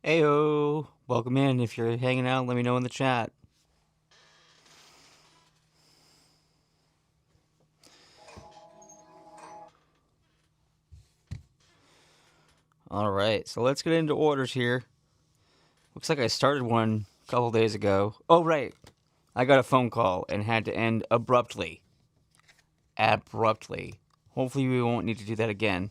Heyo, welcome in. If you're hanging out, let me know in the chat. All right, so let's get into orders here. Looks like I started one a couple days ago. Oh, right. I got a phone call and had to end abruptly. Hopefully we won't need to do that again.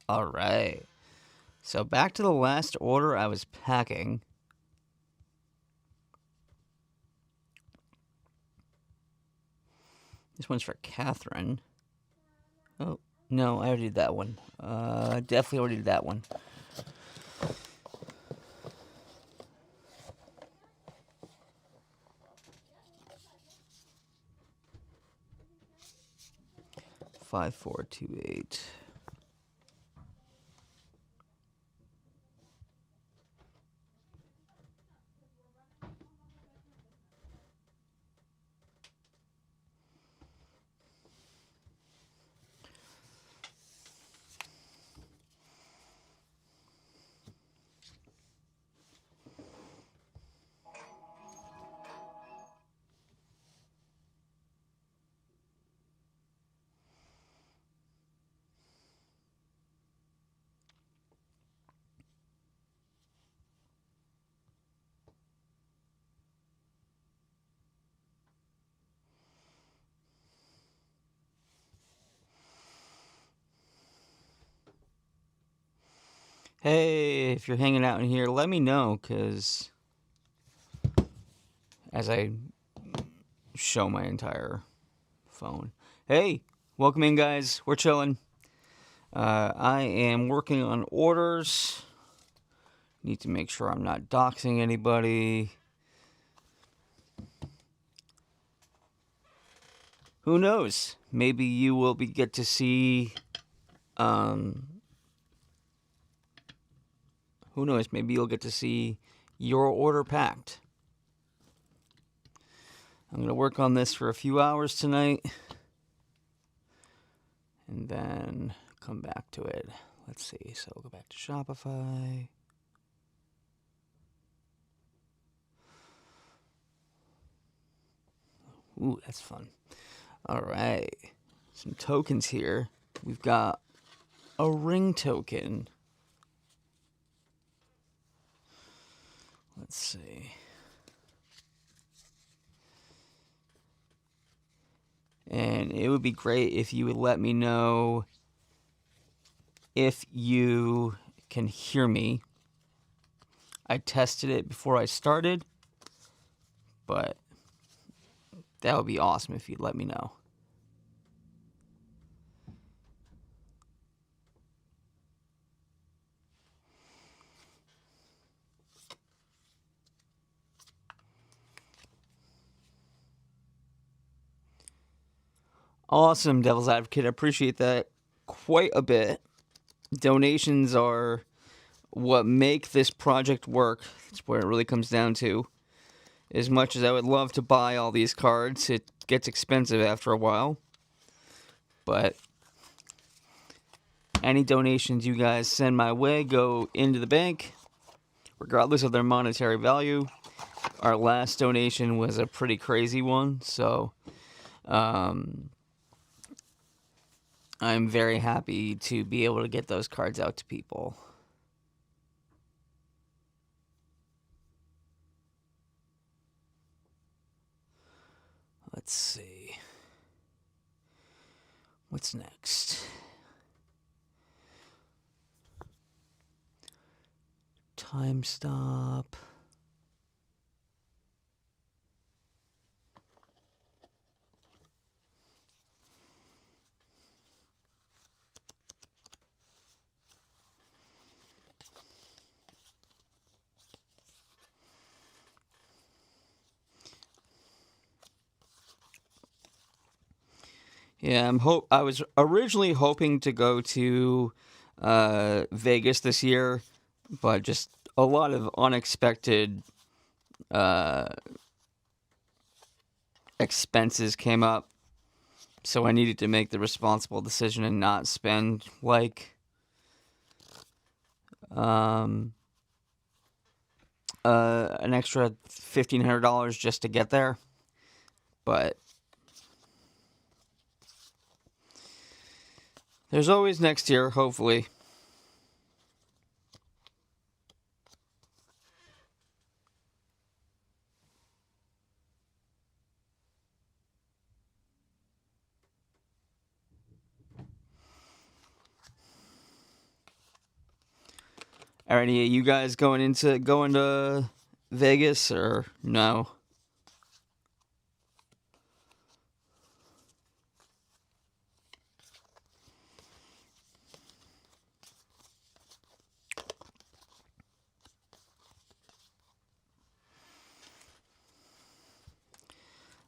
All right. So back to the last order I was packing. This one's for Catherine. Oh, no, I already did that one. Definitely already did that one. Five, 4, 2, 8. Hey, if you're hanging out in here, let me know, because as I show my entire phone. Hey, welcome in, guys. We're chilling. I am working on orders. Need to make sure I'm not doxing anybody. Who knows? Maybe you will get to see... who knows? Maybe you'll get to see your order packed. I'm going to work on this for a few hours tonight. And then come back to it. Let's see. So we'll go back to Shopify. Ooh, that's fun. All right. Some tokens here. We've got a ring token. Let's see. And it would be great if you would let me know if you can hear me. I tested it before I started, but that would be awesome if you'd let me know. Awesome, Devil's Advocate. I appreciate that quite a bit. Donations are what make this project work. That's where it really comes down to. As much as I would love to buy all these cards, it gets expensive after a while. But any donations you guys send my way go into the bank, regardless of their monetary value. Our last donation was a pretty crazy one, so I'm very happy to be able to get those cards out to people. Let's see. What's next? Time stop. Yeah, I was originally hoping to go to Vegas this year, but just a lot of unexpected expenses came up, so I needed to make the responsible decision and not spend like an extra $1,500 just to get there. But there's always next year, hopefully. Are any of you guys going to Vegas or no?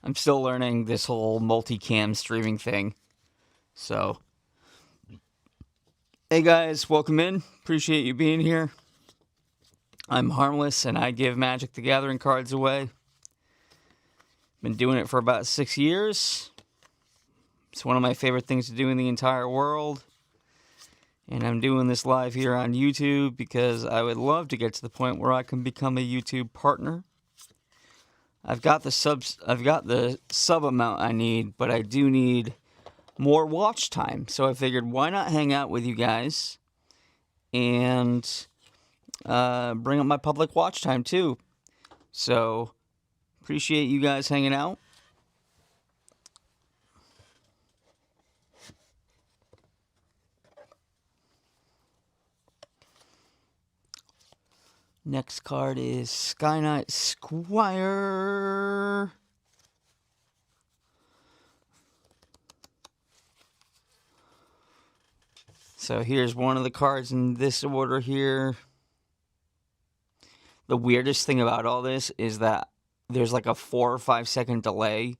I'm still learning this whole multicam streaming thing. So, hey guys, welcome in. Appreciate you being here. I'm Harmless, and I give Magic the Gathering cards away. Been doing it for about 6 years. It's one of my favorite things to do in the entire world. And I'm doing this live here on YouTube because I would love to get to the point where I can become a YouTube partner. I've got the sub amount I need, but I do need more watch time. So I figured, why not hang out with you guys and bring up my public watch time too. So appreciate you guys hanging out. Next card is Sky Knight Squire. So here's one of the cards in this order here. The weirdest thing about all this is that there's like a 4 or 5 second delay,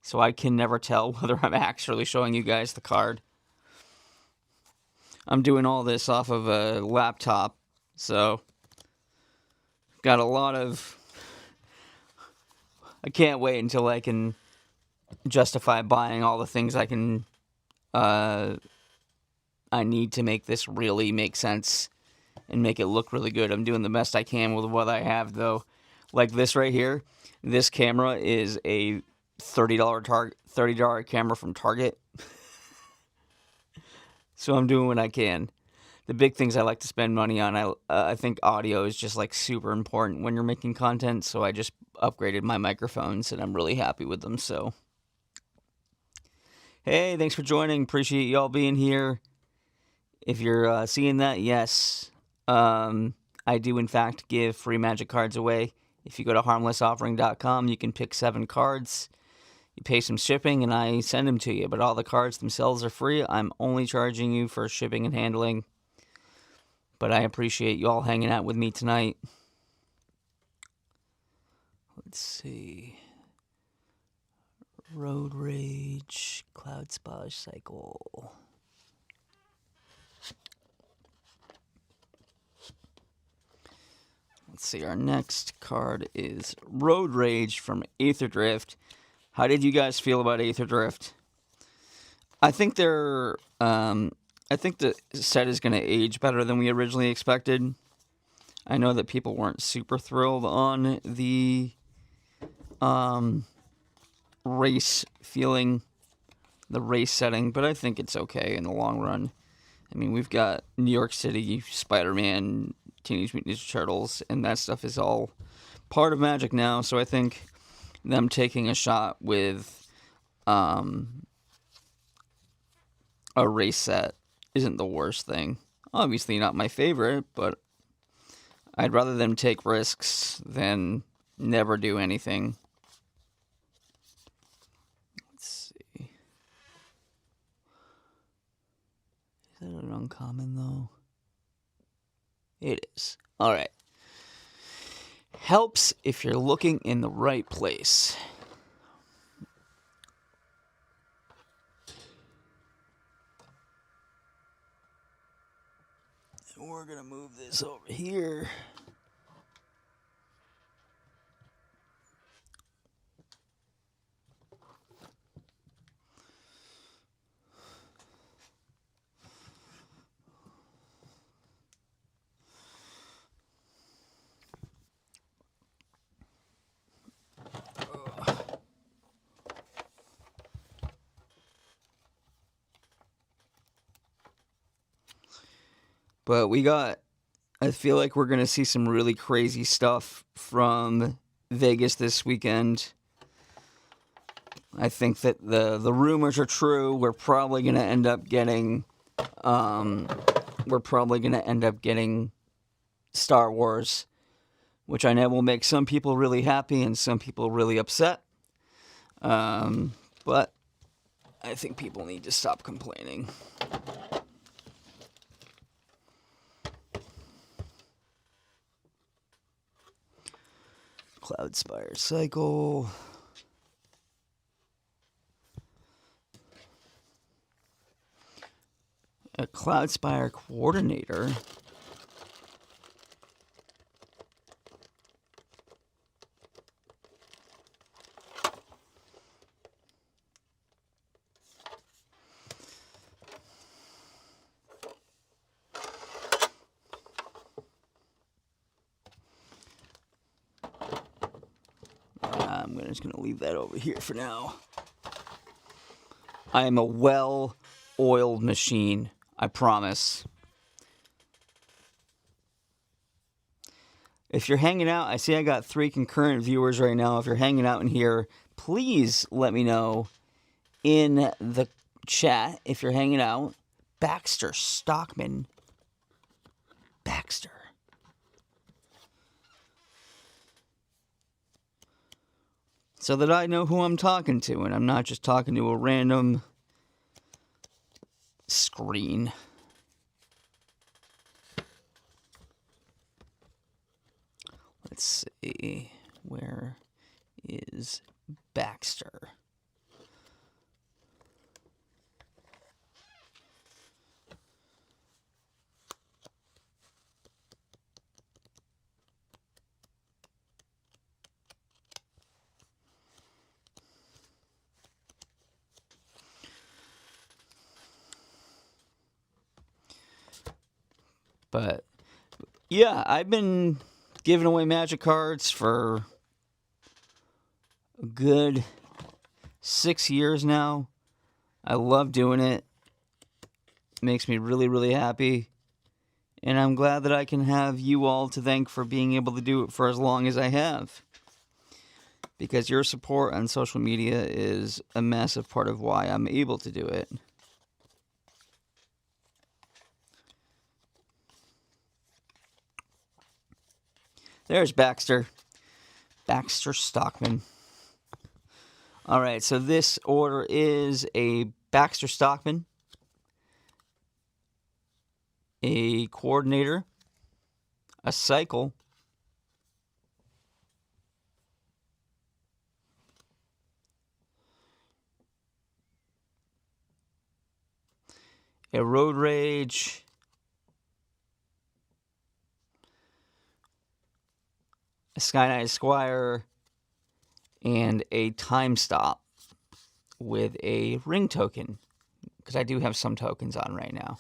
so I can never tell whether I'm actually showing you guys the card. I'm doing all this off of a laptop, so got a lot of... I can't wait until I can justify buying all the things I need to make this really make sense and make it look really good. I'm doing the best I can with what I have, though. Like this right here, this camera is a $30 camera from Target. So I'm doing what I can. The big things I like to spend money on, I think audio is just like super important when you're making content, so I just upgraded my microphones and I'm really happy with them. So hey, thanks for joining. Appreciate y'all being here. If you're seeing that, yes, I do in fact give free Magic cards away. If you go to harmlessoffering.com, you can pick 7 cards. You pay some shipping and I send them to you, but all the cards themselves are free. I'm only charging you for shipping and handling. But I appreciate you all hanging out with me tonight. Let's see. Road Rage, Cloud Splash Cycle. Let's see, our next card is Road Rage from Aether Drift. How did you guys feel about Aether Drift? I think the set is going to age better than we originally expected. I know that people weren't super thrilled on the race feeling the race setting, but I think it's okay in the long run. I mean, we've got New York City, Spider-Man, Teenage Mutant Ninja Turtles, and that stuff is all part of Magic now, so I think them taking a shot with a race set isn't the worst thing. Obviously not my favorite, but I'd rather them take risks than never do anything. Let's see. Is that an uncommon, though? It is. Alright. Helps if you're looking in the right place. And we're going to move this over here. But I feel like we're going to see some really crazy stuff from Vegas this weekend. I think that the rumors are true. We're probably going to end up getting Star Wars, which I know will make some people really happy and some people really upset. But I think people need to stop complaining. Cloudspire Cycle. A Cloudspire Coordinator. I'm just going to leave that over here for now. I am a well-oiled machine, I promise. If you're hanging out, I see I got 3 concurrent viewers right now. If you're hanging out in here, please let me know in the chat if you're hanging out. Baxter Stockman. Baxter. So that I know who I'm talking to, and I'm not just talking to a random screen. Let's see. Where is Baxter? But yeah, I've been giving away Magic cards for a good 6 years now. I love doing it. It makes me really, really happy. And I'm glad that I can have you all to thank for being able to do it for as long as I have. Because your support on social media is a massive part of why I'm able to do it. There's Baxter. Baxter Stockman. All right, so this order is a Baxter Stockman, a Coordinator, a Cycle, a Road Rage, a Sky Knight Squire, and a Time Stop with a ring token, because I do have some tokens on right now.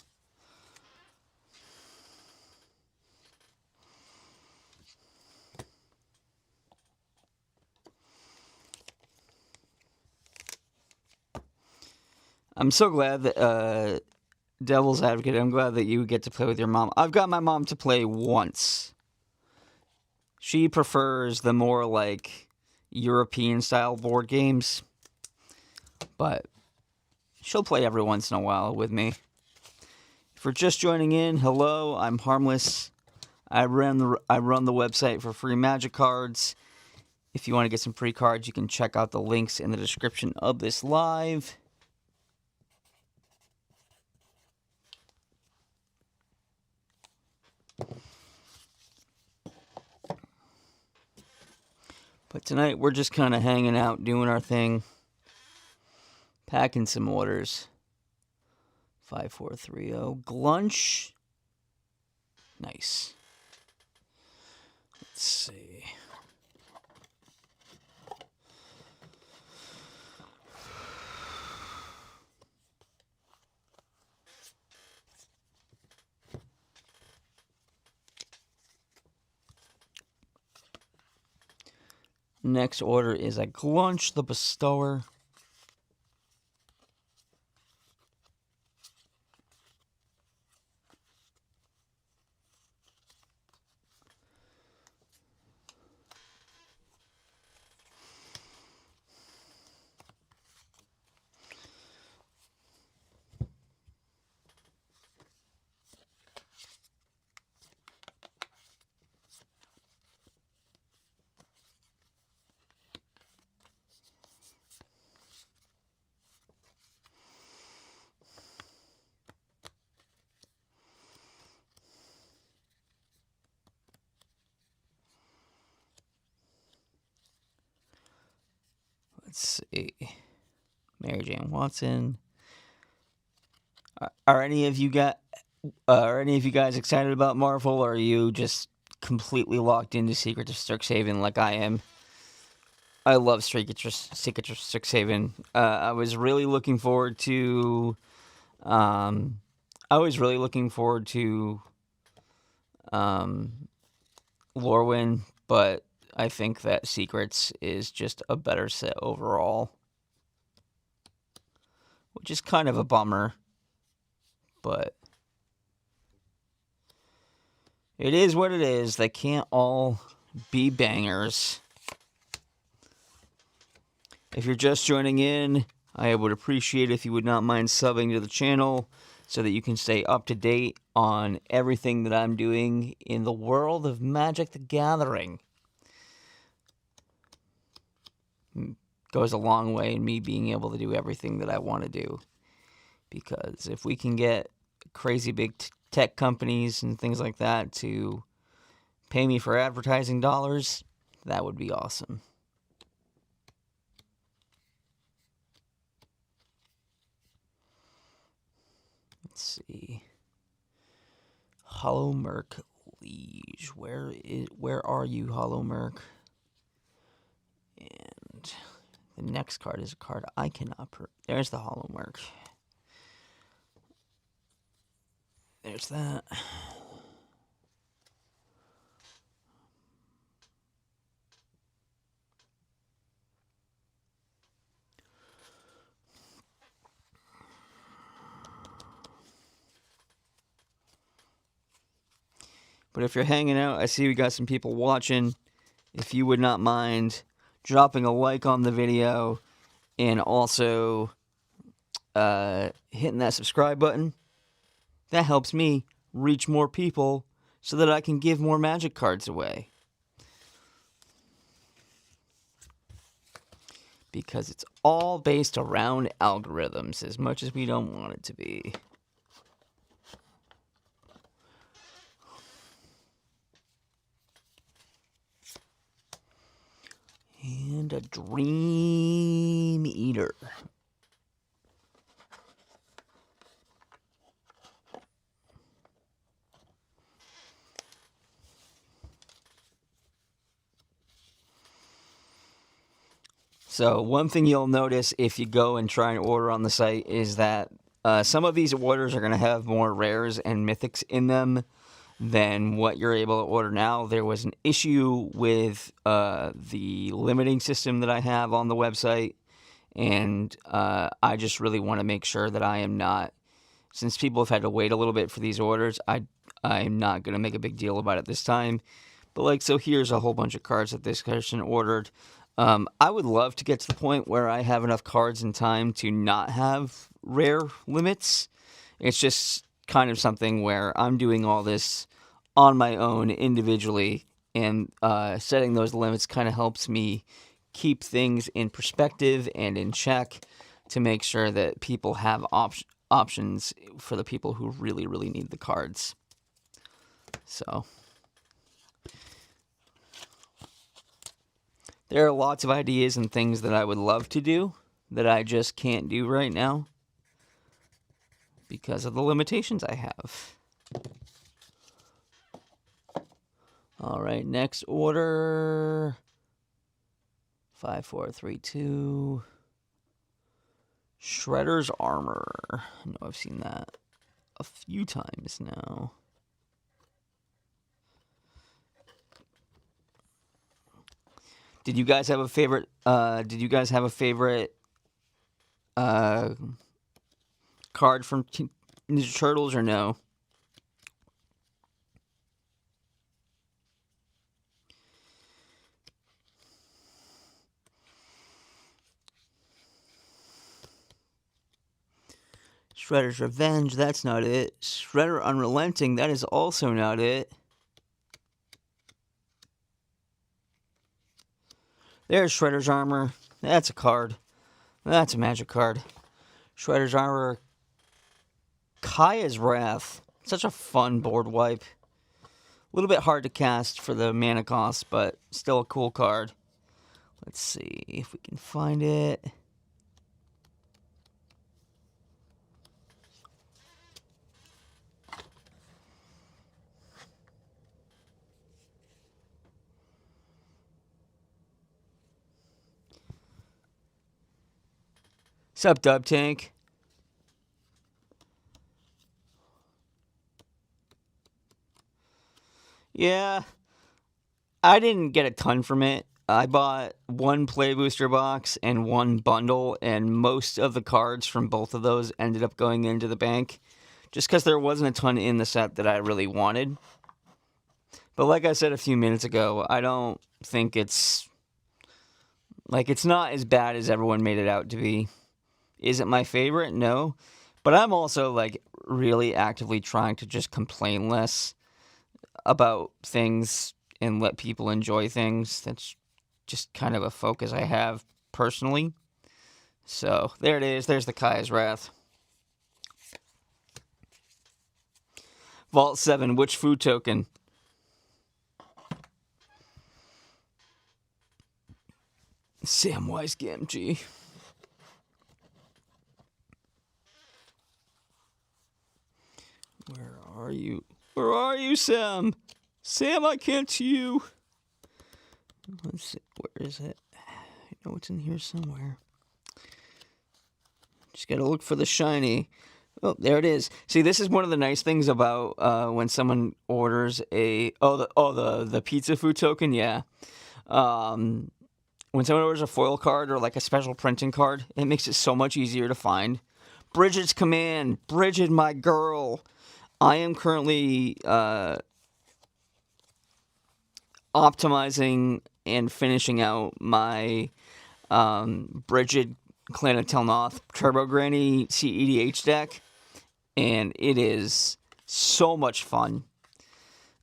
I'm so glad that, Devil's Advocate, I'm glad that you get to play with your mom. I've got my mom to play once. She prefers the more, like, European-style board games. But she'll play every once in a while with me. If you're just joining in, hello, I'm Harmless. I run the website for free magic cards. If you want to get some free cards, you can check out the links in the description of this live. But tonight, we're just kind of hanging out, doing our thing, packing some orders. 5430. Glunch. Nice. Let's see. Next order is a Glunch the Bestower. Let's see. Mary Jane Watson. Are any of you guys excited about Marvel, or are you just completely locked into Secrets of Strixhaven like I am? I love Secrets of Strixhaven. I was really looking forward to Lorwyn, but I think that Secrets is just a better set overall, which is kind of a bummer, but it is what it is. They can't all be bangers. If you're just joining in, I would appreciate if you would not mind subbing to the channel so that you can stay up to date on everything that I'm doing in the world of Magic the Gathering. Goes a long way in me being able to do everything that I want to do. Because if we can get crazy big tech companies and things like that to pay me for advertising dollars, that would be awesome. Let's see. Hollow Merc Liege. Where are you, Hollow Merc? And the next card is a card I cannot there's the Hollow Merc. There's that. But if you're hanging out, I see we got some people watching. If you would not mind dropping a like on the video and also hitting that subscribe button, that helps me reach more people so that I can give more magic cards away. Because it's all based around algorithms as much as we don't want it to be. And a Dream Eater. So one thing you'll notice if you go and try and order on the site is that some of these orders are going to have more rares and mythics in them than what you're able to order now. There was an issue with the limiting system that I have on the website, And I just really want to make sure that I am not, since people have had to wait a little bit for these orders, I'm not going to make a big deal about it this time. But like, so here's a whole bunch of cards that this person ordered. I would love to get to the point where I have enough cards in time to not have rare limits. It's just kind of something where I'm doing all this on my own individually, and setting those limits kind of helps me keep things in perspective and in check to make sure that people have options for the people who really, really need the cards. So there are lots of ideas and things that I would love to do that I just can't do right now because of the limitations I have. All right, next order. 5432. Shredder's Armor. I know I've seen that a few times now. Did you guys have a favorite? Card from Ninja Turtles or no? Shredder's Revenge, that's not it. Shredder Unrelenting, that is also not it. There's Shredder's Armor. That's a card. That's a magic card. Shredder's Armor. Kaya's Wrath. Such a fun board wipe. A little bit hard to cast for the mana cost, but still a cool card. Let's see if we can find it. Sup, Dub Tank? Yeah, I didn't get a ton from it. I bought one play booster box and one bundle, and most of the cards from both of those ended up going into the bank, just because there wasn't a ton in the set that I really wanted. But like I said a few minutes ago, I don't think it's not as bad as everyone made it out to be. Is it my favorite? No. But I'm also, really actively trying to just complain less about things and let people enjoy things. That's just kind of a focus I have personally. So, there it is. There's the Kaya's Wrath. Vault 7, which food token? Samwise Gamgee. Where are you? Where are you, Sam? Sam, I can't see you. Let's see. Where is it? I know it's in here somewhere. Just gotta look for the shiny. Oh, there it is. See, this is one of the nice things about when someone orders the pizza food token. Yeah. When someone orders a foil card or a special printing card, it makes it so much easier to find. Bridget's Command. Bridget, my girl. I am currently optimizing and finishing out my Bridget Clan of Telnoth Turbo Granny CEDH deck, and it is so much fun.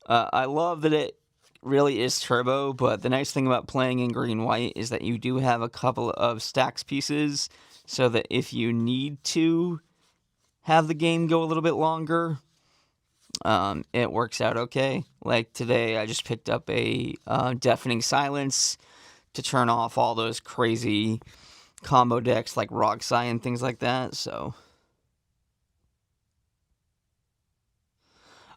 I love that it really is turbo, but the nice thing about playing in green-white is that you do have a couple of stacks pieces, so that if you need to have the game go a little bit longer, it works out okay. Like today, I just picked up a Deafening Silence to turn off all those crazy combo decks like Roxai and things like that, so.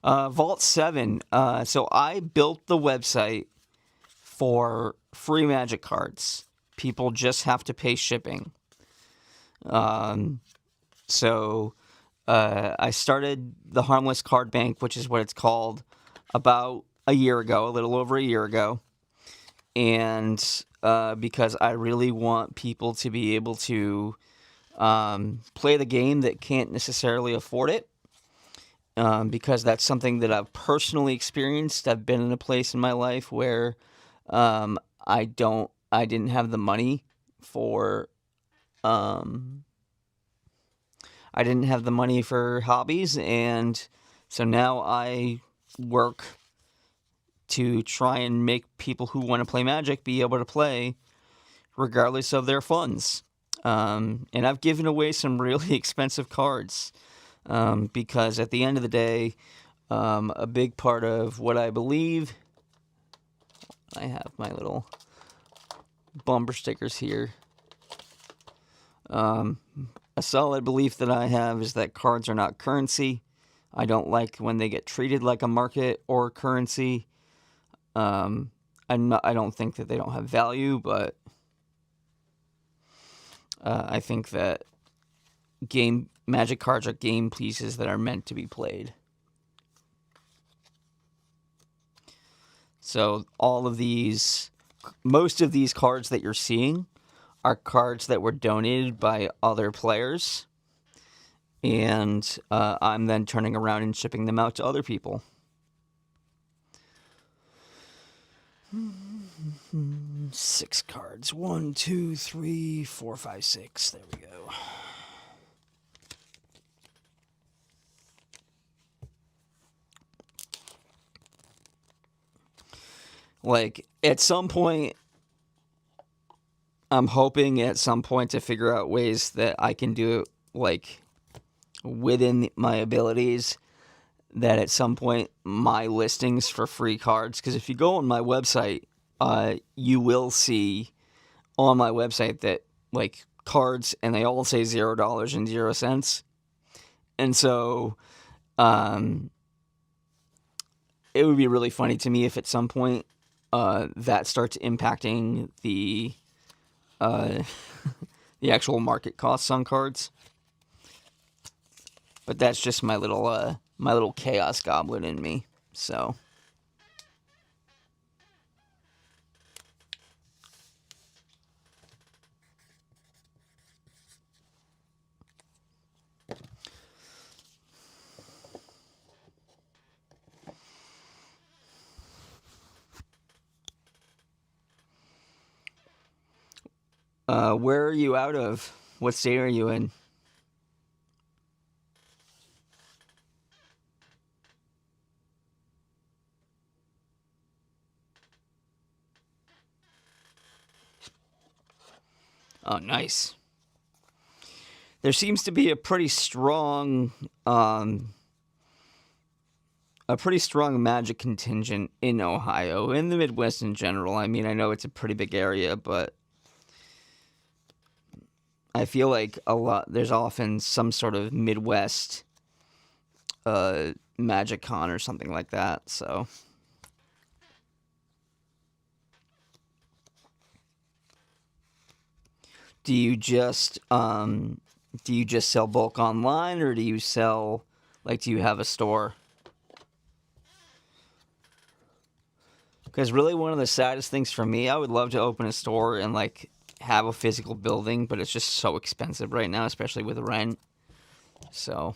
Vault 7. So I built the website for free Magic cards. People just have to pay shipping. So I started the Harmless Card Bank, which is what it's called, about a year ago, a little over a year ago. and because I really want people to be able to play the game that can't necessarily afford it. Because that's something that I've personally experienced. I've been in a place in my life where I didn't have the money for, um, I didn't have the money for hobbies, and so now I work to try and make people who want to play Magic be able to play regardless of their funds. And I've given away some really expensive cards because at the end of the day, a big part of what I believe, I have my little bumper stickers here. A solid belief that I have is that cards are not currency. I don't like when they get treated like a market or currency. I don't think that they don't have value, but I think that Magic cards are game pieces that are meant to be played. So most of these cards that you're seeing are cards that were donated by other players, and I'm then turning around and shipping them out to other people. Six cards. 1, 2, 3, 4, 5, 6. There we go. Like, at some point, I'm hoping at some point to figure out ways that I can do it, like, within my abilities, that at some point my listings for free cards, because if you go on my website, you will see on my website that, like, cards, and they all say $0 and 0 cents. And so, it would be really funny to me if at some point that starts impacting the the actual market costs on cards. But that's just my little chaos goblin in me. So where are you out of? What state are you in? Oh, nice. There seems to be a pretty strong Magic contingent in Ohio, in the Midwest in general. I mean, I know it's a pretty big area, but I feel like there's often some sort of Midwest Magic Con or something like that. So do you just sell bulk online, or do you have a store? Because really, one of the saddest things for me, I would love to open a store and, like, have a physical building, but it's just so expensive right now, especially with rent. So,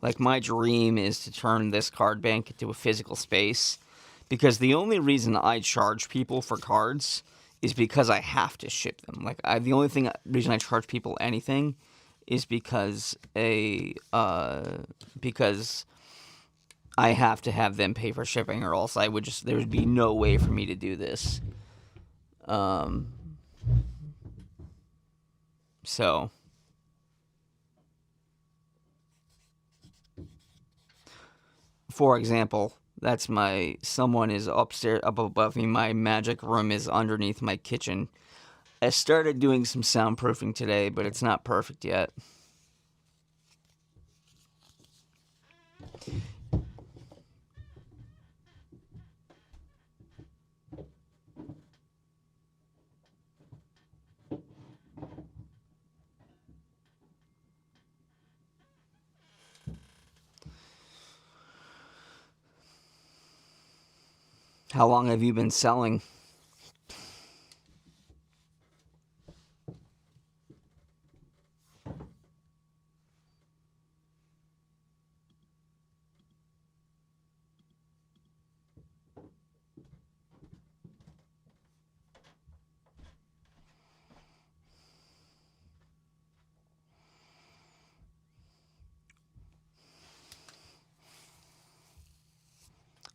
like, my dream is to turn this card bank into a physical space, because the only reason I charge people for cards is because I have to ship them. Like, the only reason I charge people anything is because because I have to have them pay for shipping, or else there would be no way for me to do this. So, for example, someone is upstairs, up above me. My magic room is underneath my kitchen. I started doing some soundproofing today, but it's not perfect yet. How long have you been selling?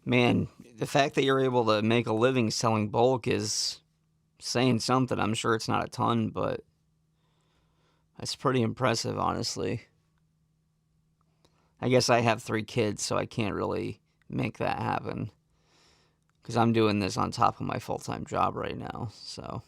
Man, the fact that you're able to make a living selling bulk is saying something. I'm sure it's not a ton, but that's pretty impressive, honestly. I guess I have 3 kids, so I can't really make that happen. Because I'm doing this on top of my full-time job right now, so.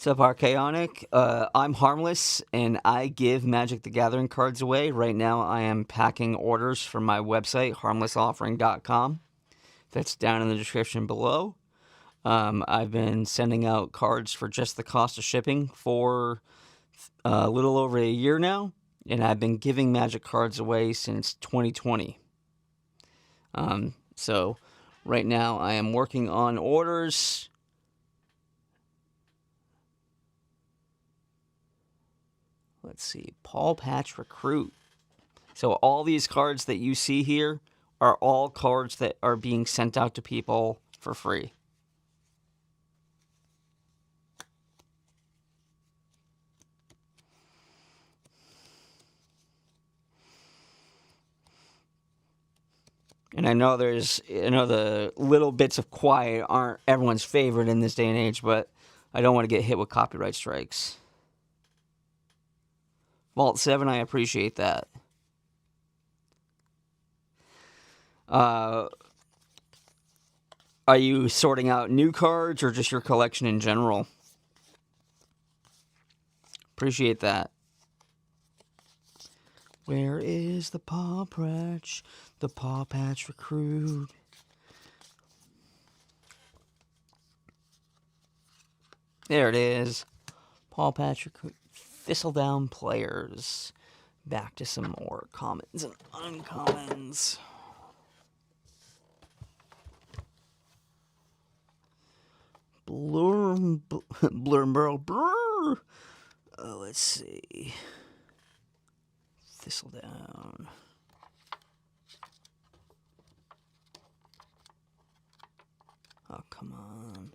What's up, Archaonic? I'm Harmless, and I give Magic the Gathering cards away. Right now, I am packing orders for my website, harmlessoffering.com. That's down in the description below. I've been sending out cards for just the cost of shipping for a little over a year now, and I've been giving Magic cards away since 2020. So right now, I am working on orders. Let's see, Paul Patch Recruit. So all these cards that you see here are all cards that are being sent out to people for free. And I know the little bits of quiet aren't everyone's favorite in this day and age, but I don't want to get hit with copyright strikes. Vault 7, I appreciate that. Are you sorting out new cards or just your collection in general? Appreciate that. Where is the Paw Patch? The Paw Patch Recruit. There it is. Paw Patch Recruit. Thistledown Players. Back to some more commons and uncommons. Blur. Let's see. Thistledown. Oh, come on.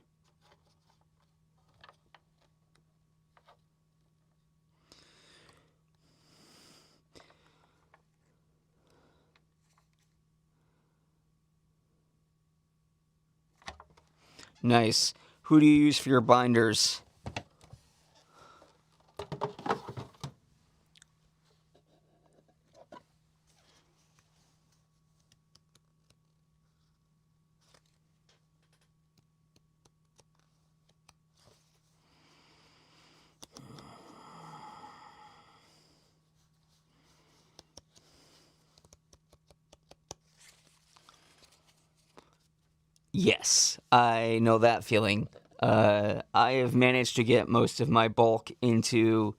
Nice. Who do you use for your binders? Yes, I know that feeling. I have managed to get most of my bulk into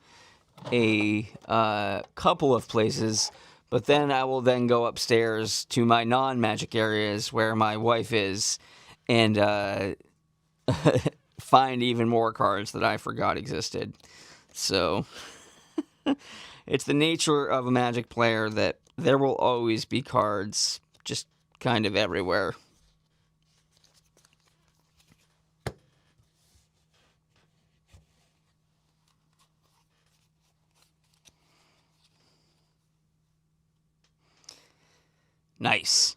a couple of places, but then I will then go upstairs to my non-magic areas where my wife is and find even more cards that I forgot existed. So it's the nature of a Magic player that there will always be cards just kind of everywhere. Nice.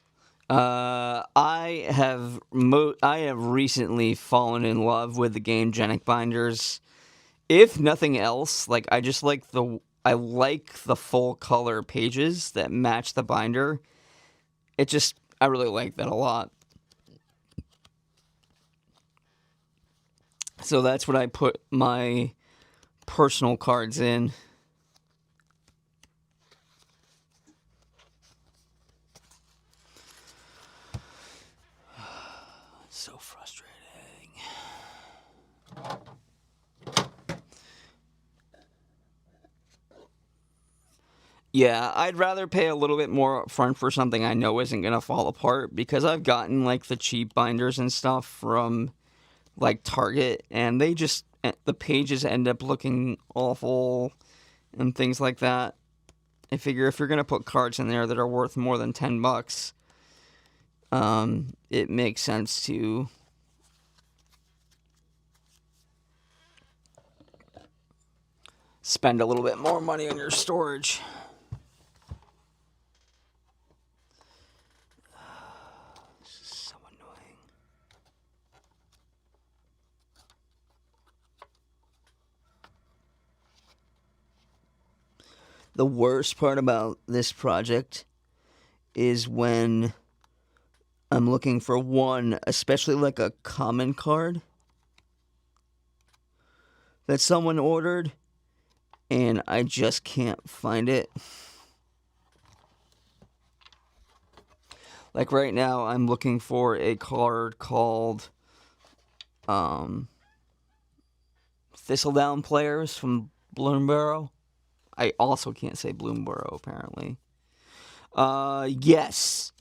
I have recently fallen in love with the game Genic binders. If nothing else, like I like the full color pages that match the binder. I really like that a lot. So that's what I put my personal cards in. So frustrating. Yeah, I'd rather pay a little bit more upfront for something I know isn't gonna fall apart, because I've gotten like the cheap binders and stuff from like Target, and the pages end up looking awful and things like that. I figure if you're gonna put cards in there that are worth more than $10, it makes sense to spend a little bit more money on your storage. This is so annoying. The worst part about this project is when I'm looking for one, especially like a common card that someone ordered, and I just can't find it. Like right now, I'm looking for a card called Thistledown Players from Bloomburrow. I also can't say Bloomburrow, apparently. Yes.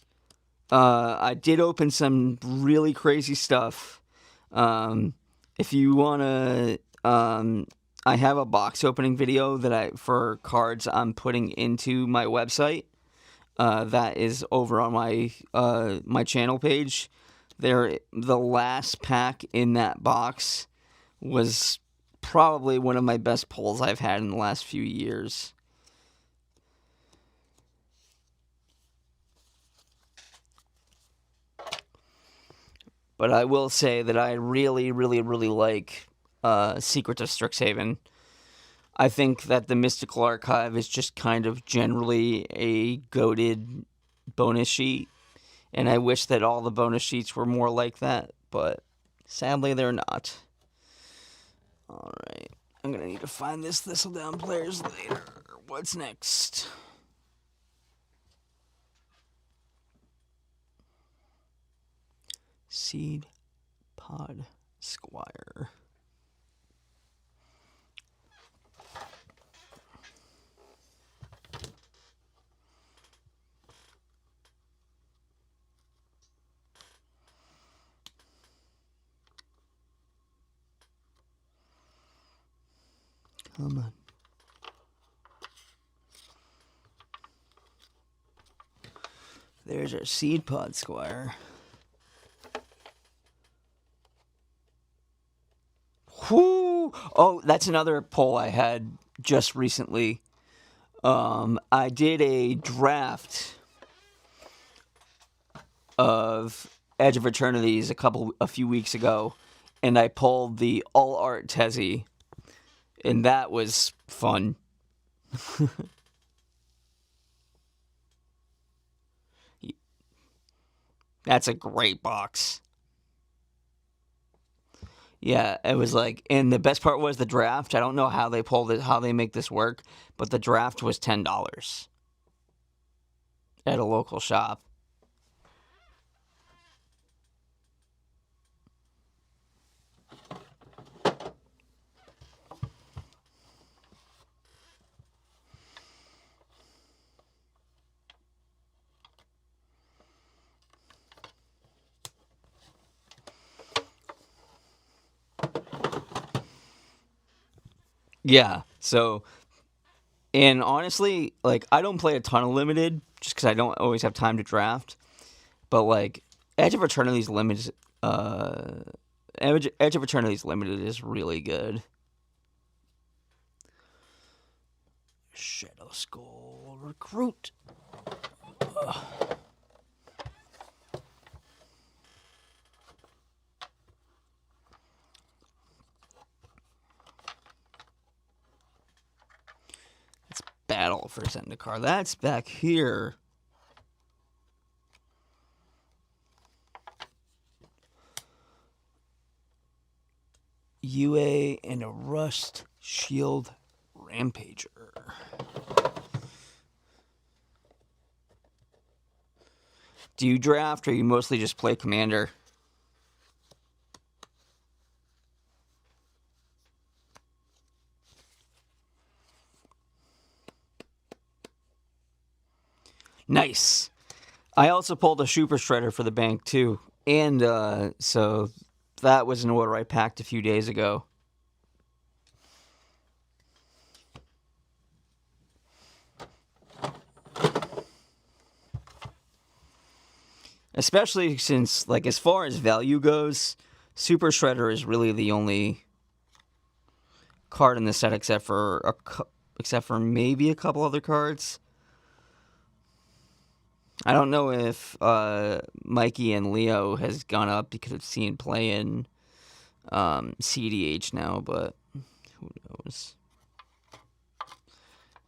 I did open some really crazy stuff. If you want to, I have a box opening video for cards I'm putting into my website. That is over on my channel page. The last pack in that box was probably one of my best pulls I've had in the last few years. But I will say that I really, really, really like Secrets of Strixhaven. I think that the Mystical Archive is just kind of generally a goated bonus sheet, and I wish that all the bonus sheets were more like that, but sadly they're not. Alright, I'm gonna need to find this Thistledown Players later. What's next? Seed Pod Squire. Come on. There's our Seed Pod Squire. Whoo! Oh, that's another poll I had just recently. I did a draft of Edge of Eternities a few weeks ago, and I pulled the All Art Tezzy, and that was fun. That's a great box. Yeah, it was like, and the best part was the draft. I don't know how they pulled it, how they make this work, but the draft was $10 at a local shop. Yeah, so, and honestly, like, I don't play a ton of Limited, just because I don't always have time to draft, but, like, Edge of Eternities Limited, Edge of Eternities Limited is really good. Shadow Skull Recruit. It's Battle for Zendikar. That's back here. UA and a Rust Shield Rampager. Do you draft, or you mostly just play Commander? Nice. I also pulled a super shredder for the bank too, and so that was an order I packed a few days ago. Especially since, like, as far as value goes, super shredder is really the only card in the set, except for maybe a couple other cards. I don't know if Mikey and Leo has gone up because it's seen play in CDH now, but who knows?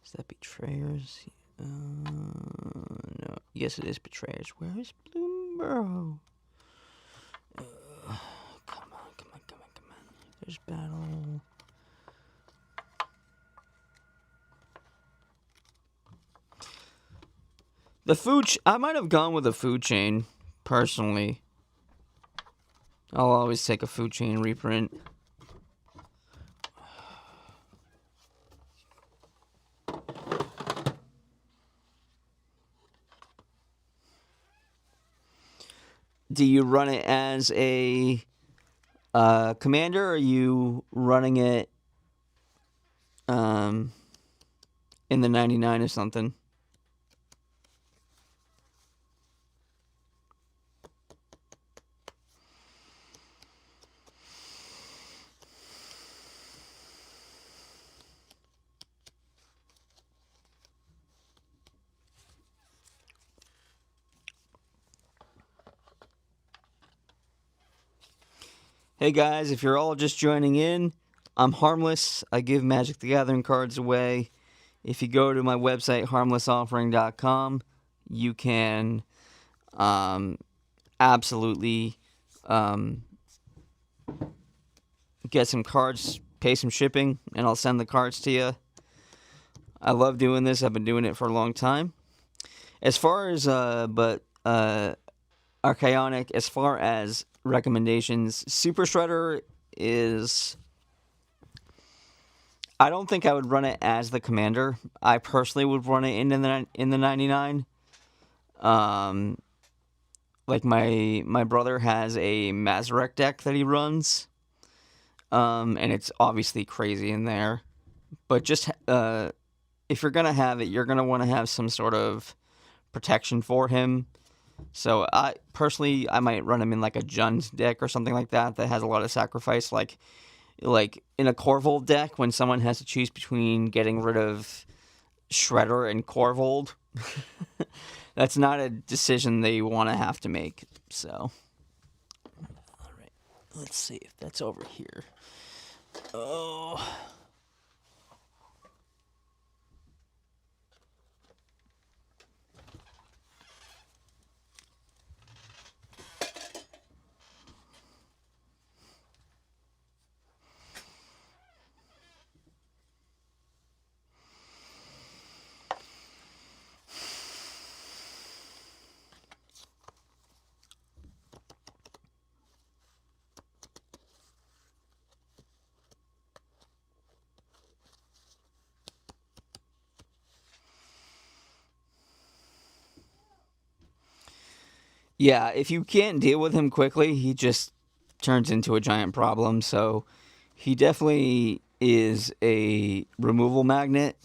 Is that Betrayers? No. Yes, it is Betrayers. Where is Bloomborough? Come on. There's Battle. The food... I might have gone with a food chain, personally. I'll always take a food chain reprint. Do you run it as a commander, or are you running it in the 99 or something? Hey guys, if you're all just joining in, I'm Harmless. I give Magic the Gathering cards away. If you go to my website, harmlessoffering.com, you can absolutely get some cards, pay some shipping, and I'll send the cards to you. I love doing this. I've been doing it for a long time. As far as, Archaonic, as far as recommendations, Super Shredder is... I don't think I would run it as the commander. I personally would run it in the 99. Like my brother has a Mazarek deck that he runs, and it's obviously crazy in there. But just if you're gonna have it, you're gonna want to have some sort of protection for him. So I might run him in like a Jund deck or something like that has a lot of sacrifice, like in a Korvold deck, when someone has to choose between getting rid of Shredder and Korvold, that's not a decision they want to have to make. So, all right, let's see if that's over here. Oh. Yeah, if you can't deal with him quickly, he just turns into a giant problem. So he definitely is a removal magnet.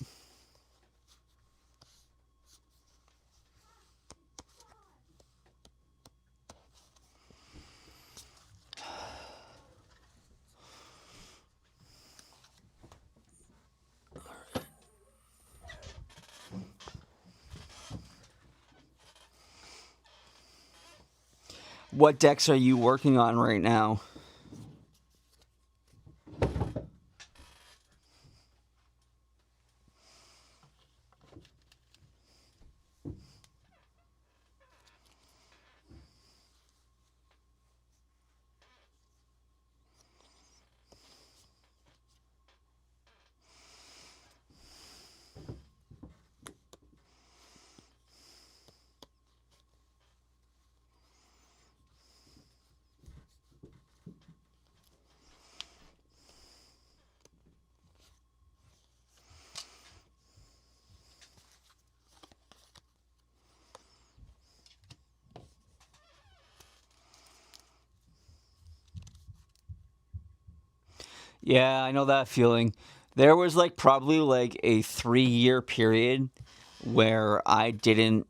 What decks are you working on right now? Yeah, I know that feeling. There was like probably like a 3 year period where I didn't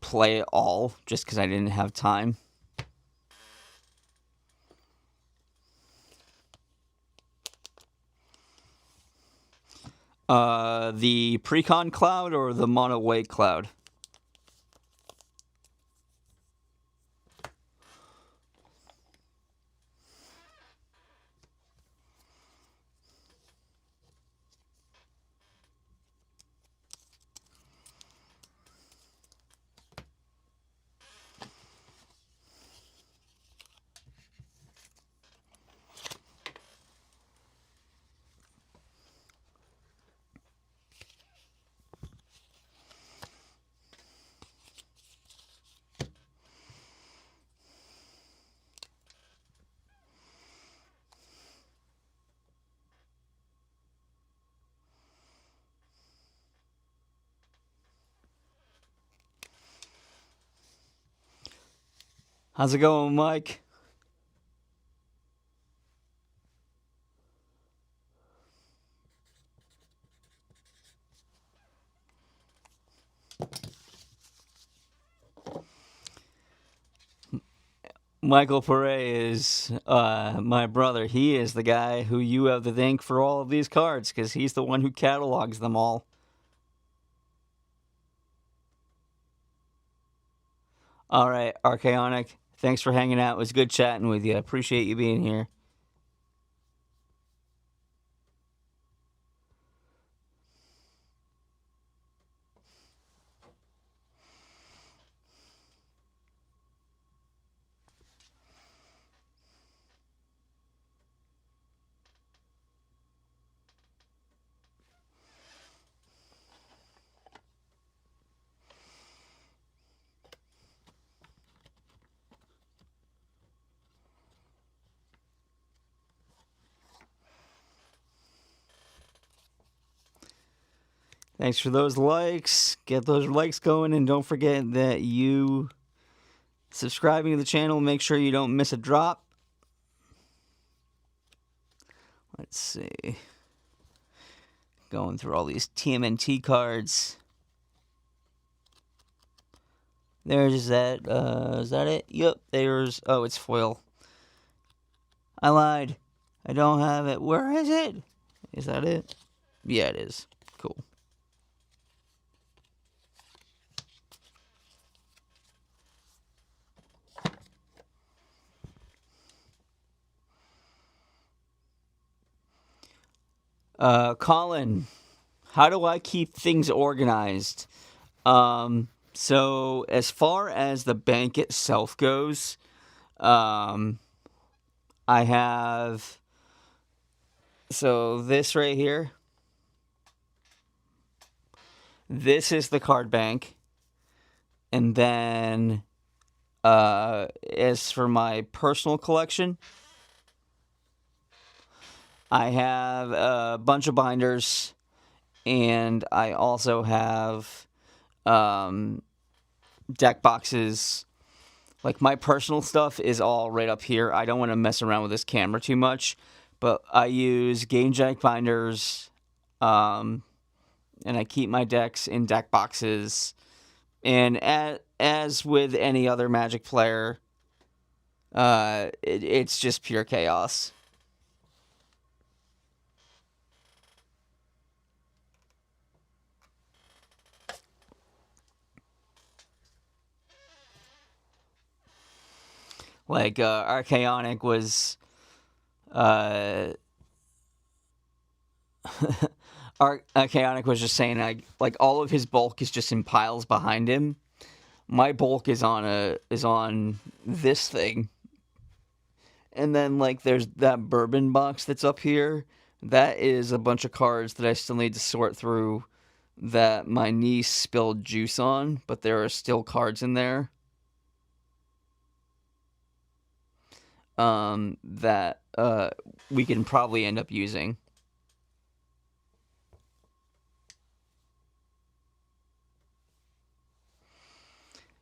play at all just because I didn't have time. The Precon Cloud or the Mono Wake Cloud? How's it going, Mike? Michael Pere is my brother. He is the guy who you have to thank for all of these cards because he's the one who catalogs them all. All right, Archaonic, thanks for hanging out. It was good chatting with you. I appreciate you being here. Thanks for those likes. Get those likes going, and don't forget that you subscribing to the channel. Make sure you don't miss a drop. Let's see. Going through all these TMNT cards. There's that. Is that it? Yep. There's. Oh, it's foil. I lied. I don't have it. Where is it? Is that it? Yeah, it is. Cool. Colin, how do I keep things organized? So as far as the bank itself goes, I have this right here. This is the card bank, and then as for my personal collection, I have a bunch of binders, and I also have deck boxes. Like, my personal stuff is all right up here. I don't want to mess around with this camera too much, but I use game jack binders, and I keep my decks in deck boxes. And as with any other Magic player, it's just pure chaos. Like, Archaonic was, Archaonic was just saying, like, all of his bulk is just in piles behind him. My bulk is on this thing. And then, like, there's that bourbon box that's up here. That is a bunch of cards that I still need to sort through that my niece spilled juice on, but there are still cards in there. That we can probably end up using.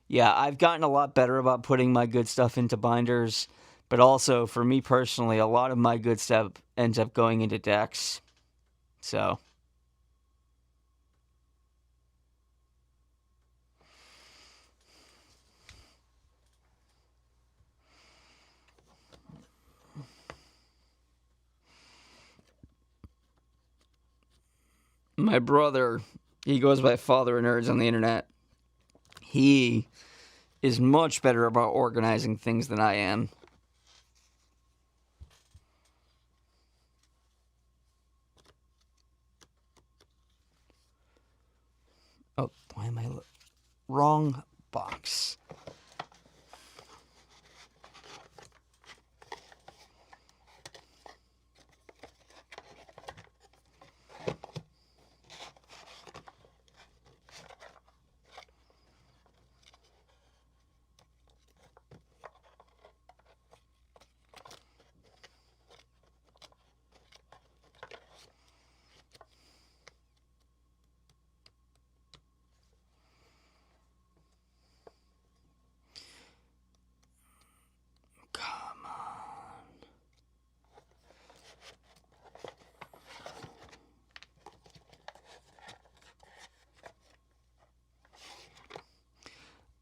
Yeah, I've gotten a lot better about putting my good stuff into binders, But also, for me personally, a lot of my good stuff ends up going into decks. So, my brother, he goes by Father of Nerds on the internet. He is much better about organizing things than I am. Oh, why am I wrong box? Come on.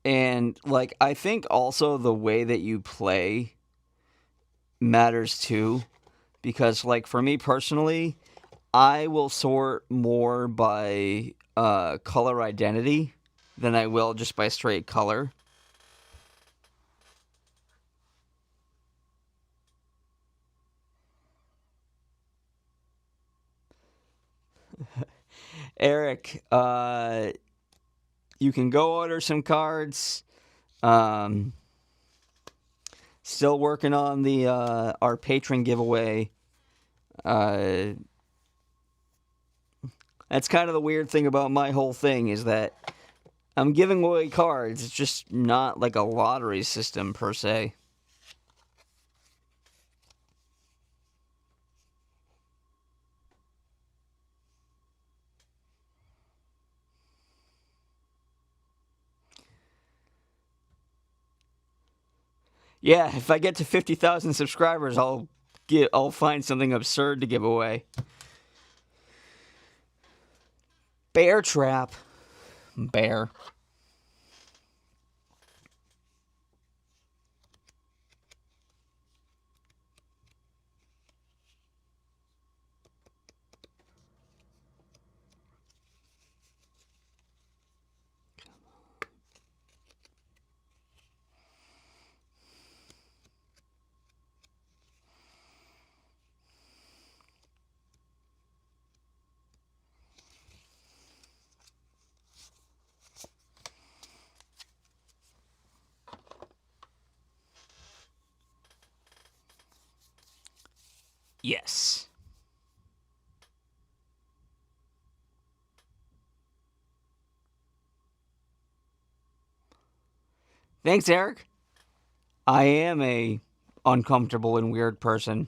And, like, I think also the way that you play matters too. Because, like, for me personally, I will sort more by color identity than I will just by straight color. Eric, you can go order some cards. Still working on the our patron giveaway. That's kind of the weird thing about my whole thing is that I'm giving away cards. It's just not like a lottery system per se. Yeah, if I get to 50,000 subscribers, I'll find something absurd to give away. Bear trap. Bear. Yes. Thanks, Eric. I am a uncomfortable and weird person.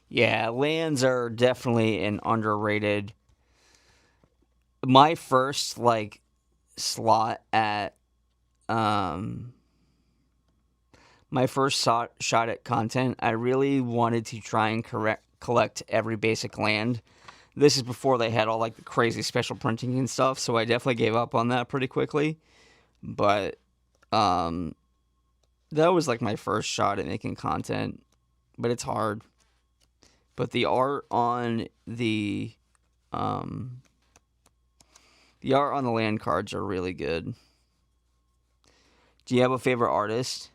Yeah, lands are definitely an underrated. My first like slot at my first shot at content, I really wanted to try and collect every basic land. This is before they had all like the crazy special printing and stuff, so I definitely gave up on that pretty quickly. But that was like my first shot at making content, but it's hard. But the art on the land cards are really good. Do you have a favorite artist?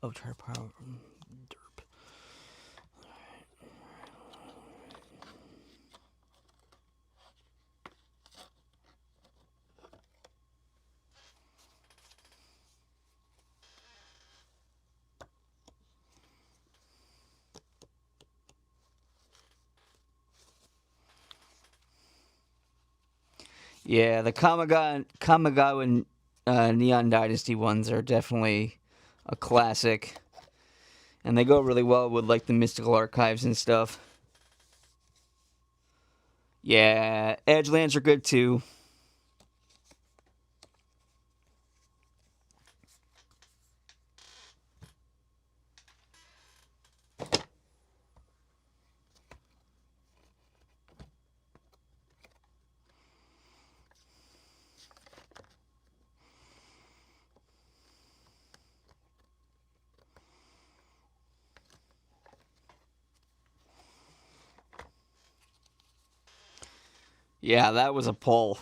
Oh, Tar Power. Derp. Yeah, the Kamigawa Neon Dynasty ones are definitely a classic. And they go really well with, like, the Mystical Archives and stuff. Yeah, Edgelands are good, too. Yeah, that was a pull.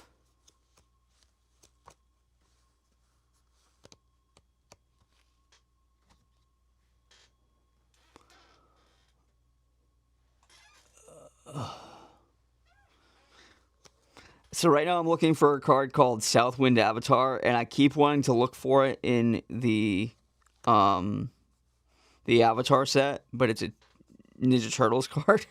So right now I'm looking for a card called Southwind Avatar, and I keep wanting to look for it in the Avatar set, but it's a Ninja Turtles card.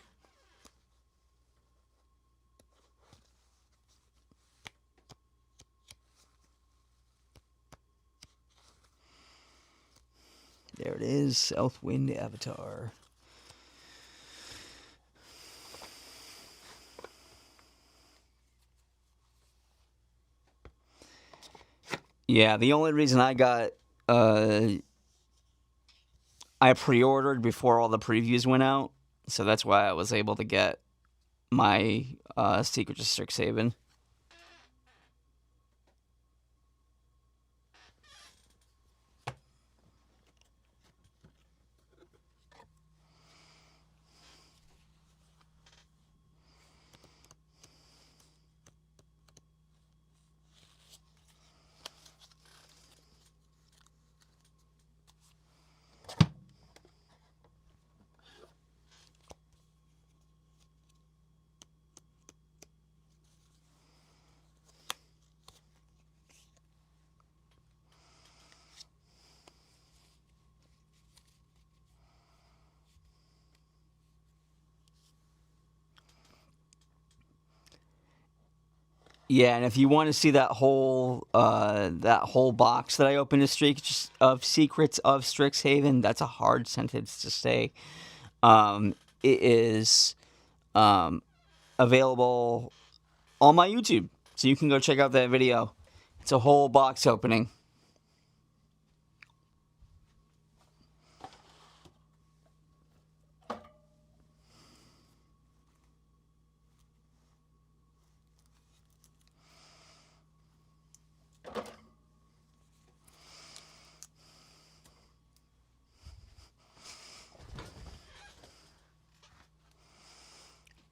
There it is, Southwind Avatar. Yeah, the only reason I got I pre-ordered before all the previews went out, so that's why I was able to get my Secret of Strixhaven. Yeah, and if you want to see that whole box that I opened of Secrets of Strixhaven, that's a hard sentence to say. It is available on my YouTube, so you can go check out that video. It's a whole box opening.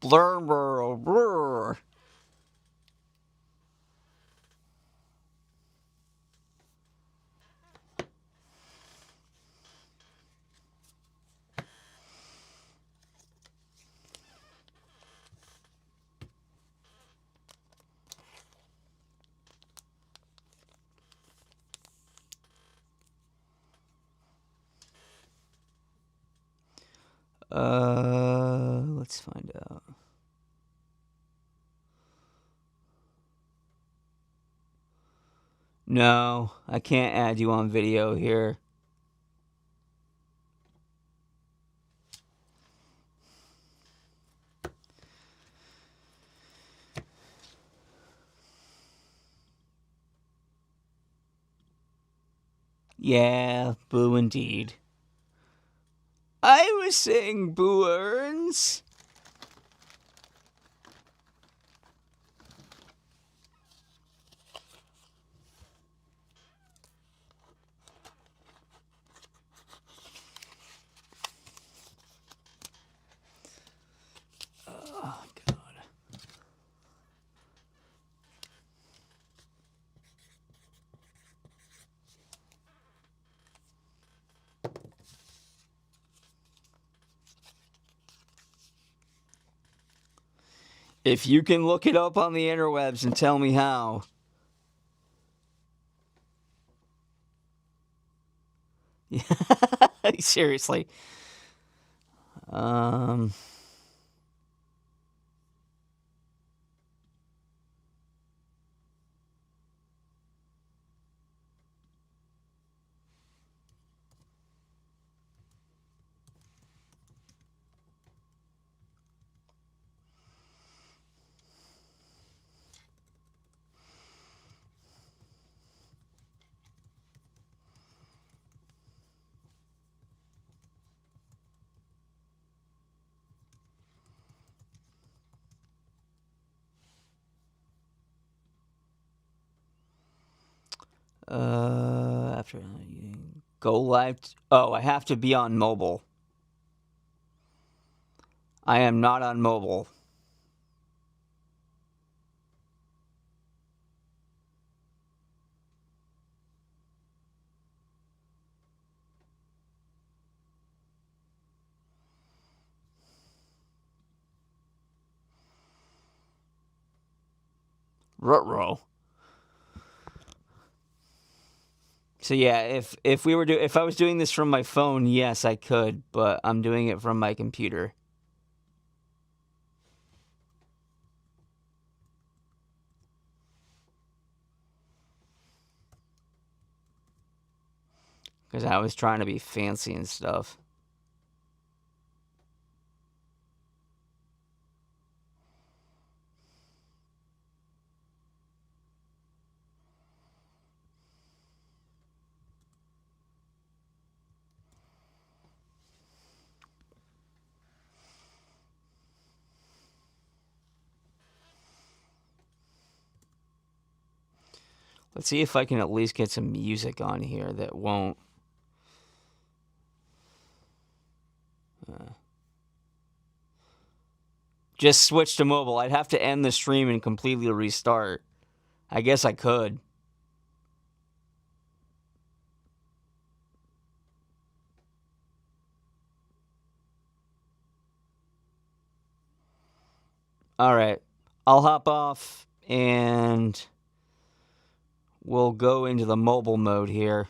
Blur, blur, blur. Let's find out. No, I can't add you on video here. Yeah, boo indeed. I was saying boo earns. Oh, God. If you can look it up on the interwebs and tell me how. Seriously. After go live. Oh, I have to be on mobile. I am not on mobile. Ruh-roh. So yeah, if I was doing this from my phone, yes, I could, but I'm doing it from my computer. Because I was trying to be fancy and stuff. Let's see if I can at least get some music on here that won't. Just switch to mobile. I'd have to end the stream and completely restart. I guess I could. All right. I'll hop off and we'll go into the mobile mode here.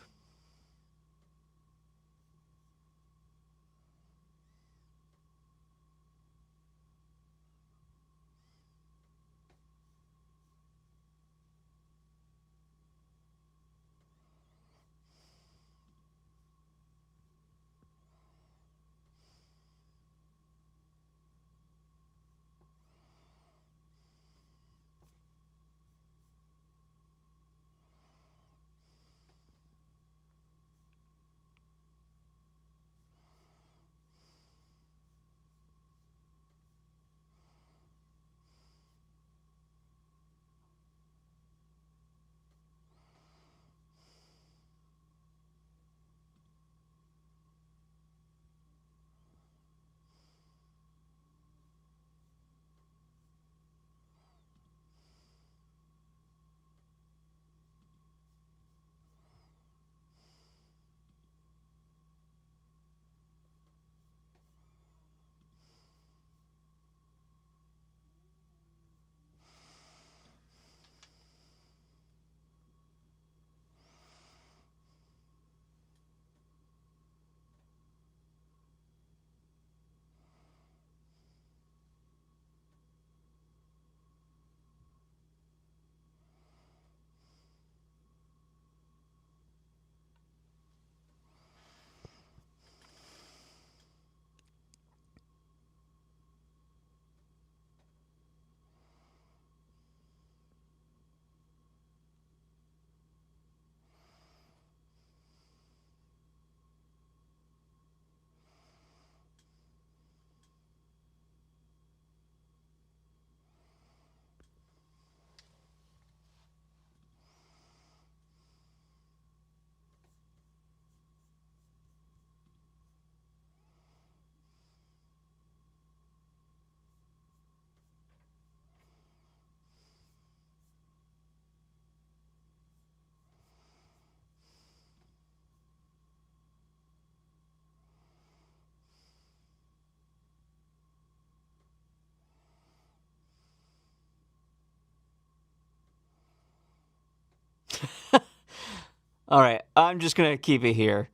All right. I'm just going to keep it here.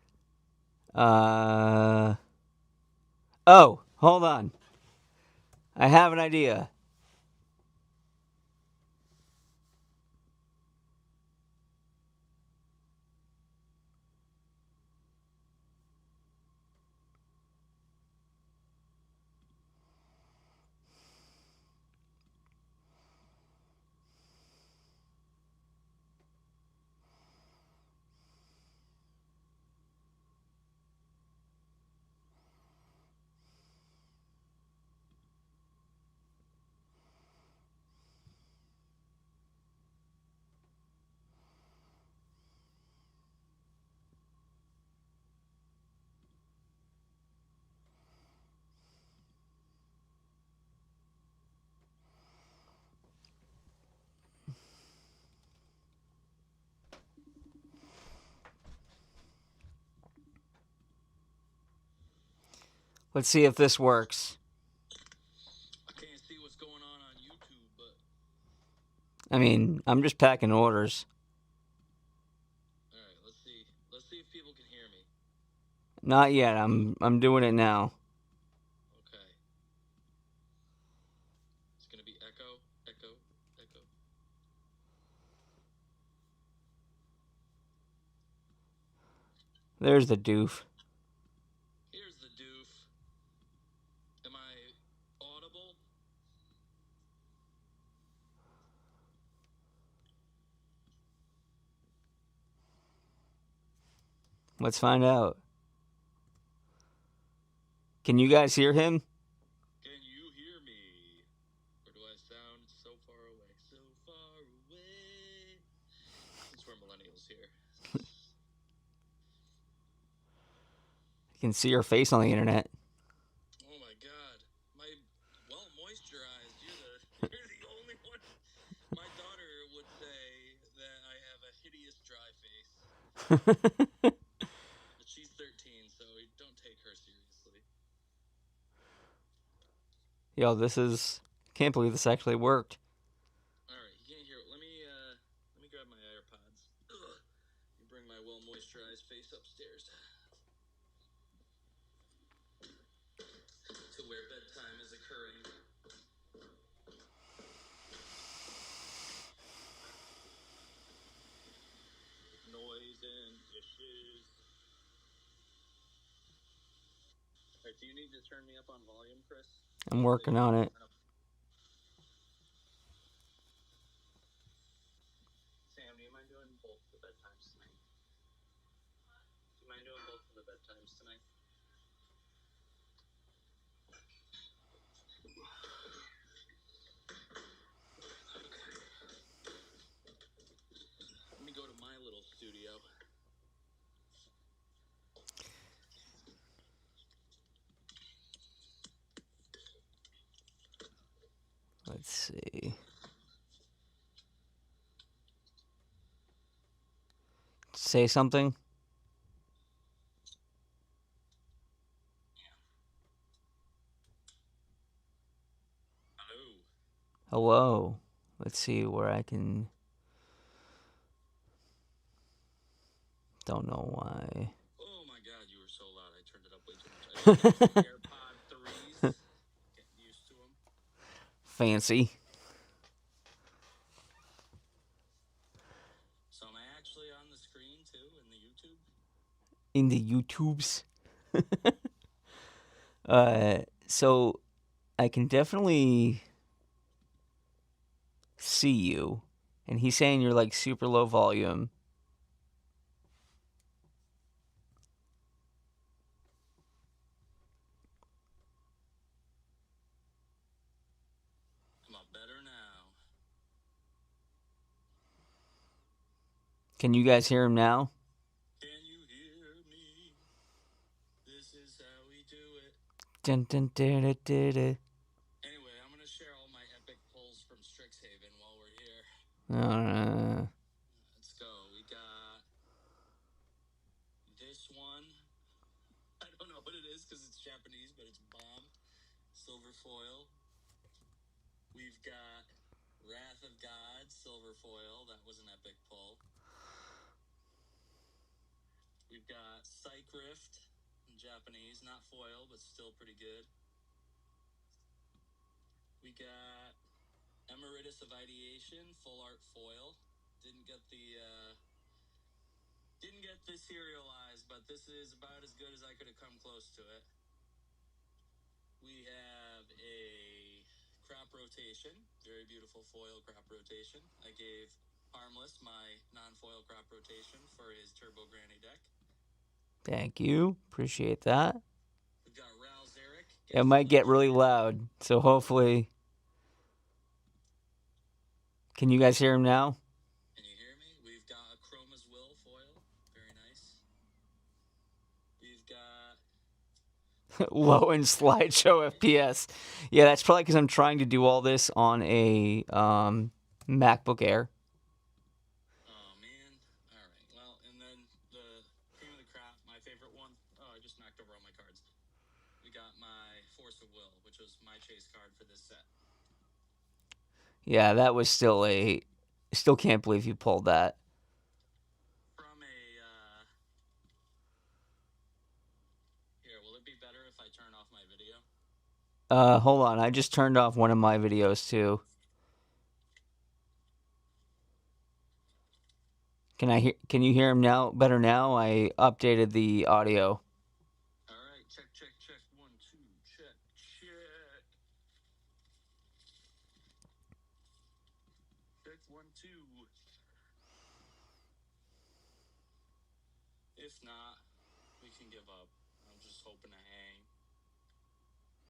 Oh, hold on. I have an idea. Let's see if this works. I can't see what's going on YouTube, but I mean, I'm just packing orders. all right, let's see. Let's see if people can hear me. Not yet. I'm doing it now. Okay. It's gonna be echo, echo, echo. There's the doof. Here's the doof. Am I audible? Let's find out. Can you guys hear him? Can you hear me? Or do I sound so far away? So far away. Since we're millennials here. I can see your face on the internet. Oh my god. My well moisturized. You're the only one. My daughter would say that I have a hideous dry face. But she's 13, so don't take her seriously. Yo, this is... Can't believe this actually worked. Alright, you can't hear it. Let me grab my AirPods. Ugh. Let me bring my well moisturized face upstairs. To where bedtime is occurring. Noise and dishes. Alright, do you need to turn me up on volume, Chris? I'm working on it. Sam, do you mind doing both the bedtimes tonight? Do you mind doing both of the bedtimes tonight? Let me go to my little studio. Let's see. Say something. Hello. Hello. Let's see where I can... Don't know why. Oh my god, you were so loud. I turned it up way too much. I just got some AirPod 3s. Getting used to them. Fancy. So am I actually on the screen too in the YouTube? In the YouTubes. So I can definitely see you. And he's saying you're like super low volume. I'm up better now. Can you guys hear him now? Can you hear me? This is how we do it. Dun, dun, dun, dun, dun, dun. Anyway, I'm gonna share all my epic pulls from Strixhaven while we're here. Let's go. We got this one. I don't know what it is because it's Japanese, but it's bomb. Silver foil. We've got Wrath of God, silver foil. That was an epic pull. We've got Psych Rift in Japanese, not foil, but still pretty good. We got Emeritus of Ideation, full art foil. Didn't get the serialized, but this is about as good as I could have come close to it. We have a crop rotation, very beautiful foil crop rotation. I gave Harmless my non-foil crop rotation for his Turbo Granny deck. Thank you. Appreciate that. We've got Ral Zarek. It might get really loud, so hopefully... Can you guys hear him now? Can you hear me? We've got a Chroma's Will foil. Very nice. We've got... Low in slideshow FPS. Yeah, that's probably because I'm trying to do all this on a MacBook Air. Oh, man. All right. Well, and then the cream of the crop, my favorite one. Oh, I just knocked over all my cards. we got my Force of Will, which was my chase card for this set. Yeah, that was still a. Still can't believe you pulled that. From a. Here, will it be better if I turn off my video? Hold on. I just turned off one of my videos too. Can you hear him now? Better now? I updated the audio.